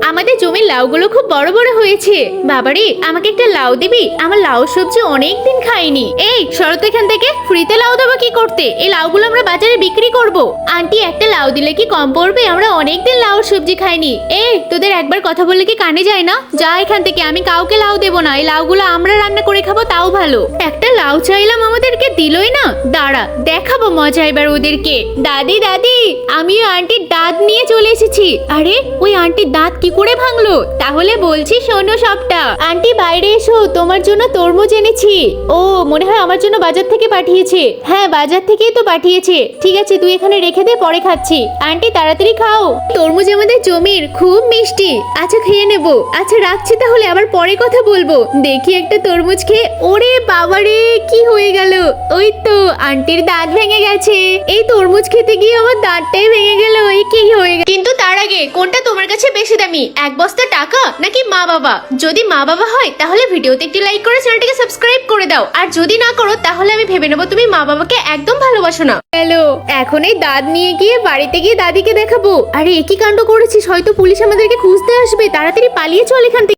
আমাদের জমির লাউগুলো খুব বড় বড় হয়েছে। বাবারে, আমাকে একটা লাউ দিবি? আমার লাউ সবজি অনেক দিন খাইনি। এই শরৎ, এখান থেকে ফ্রিতে লাউ দেবো কি করতে? এই লাউগুলো আমরা বাজারে বিক্রি করব। আন্টি, একটা লাউ দিলে কি কম পড়বে? আমরা অনেকদিন লাউ সবজি খাইনি। এই তোদের একবার কথা বললে কি কানে যায় না? যা এখান থেকে, আমি কাউকে লাউ দেবো না। এই লাউগুলো আমরা রান্না করে খাবো, তাও ভালো। একটা লাউ চাইলাম, আমাদেরকে দিলই না। দাঁড়া, দেখাবো মজা এবার ওদেরকে। দাদি দাদি, আমিও আন্টির দাঁত নিয়ে চলে এসেছি। আরে, ওই আন্টির দাঁত কি করে ভাঙলো? তাহলে বলছি শোনো সবটা। আন্টি বাইরে এসো, তোমার জন্য তরমুজ এনেছি। ও, মনে হয় আমার জন্য বাজার থেকে পাঠিয়েছে। হ্যাঁ, বাজার থেকেই তো পাঠিয়েছে। ঠিক আছে, তুই এখানে রেখে দে, পরে খাচ্ছি। আন্টি তাড়াতাড়ি খাও, তরমুজ আমাদের জমির, খুব মিষ্টি। আচ্ছা, খেয়ে নেবো। আচ্ছা রাখছি তাহলে, আবার পরে কথা বলবো। দেখি একটা তরমুজ খেয়ে। ওরে বাবারে, কি হয়ে গেল? ওই তো আন্টির দাঁত ভেঙে গেছে। এই তরমুজ খেতে গিয়ে আমার দাঁতটাই ভেঙে গেল। এই কি হয়ে গেল? কিন্তু তার আগে, কোনটা তোমার কাছে বেশি দামি, এক বস্তা টাকা নাকি মা বাবা? যদি মা বাবা হয় তাহলে ভিডিওতে একটি লাইক করে চ্যানেলটিকে সাবস্ক্রাইব করে দাও, আর যদি না করো তাহলে আমি ভেবে নেবো তুমি মা বাবাকে একদম ভালোবাসো না। হ্যালো, এখন এই দাঁত নিয়ে গিয়ে বাড়িতে গিয়ে দাদিকে দেখাবো। আরে একই কাণ্ড করেছিস, হয়তো পুলিশ আমাদেরকে খুঁজতে আসবে। তাড়াতাড়ি পালিয়ে চল এখান থেকে।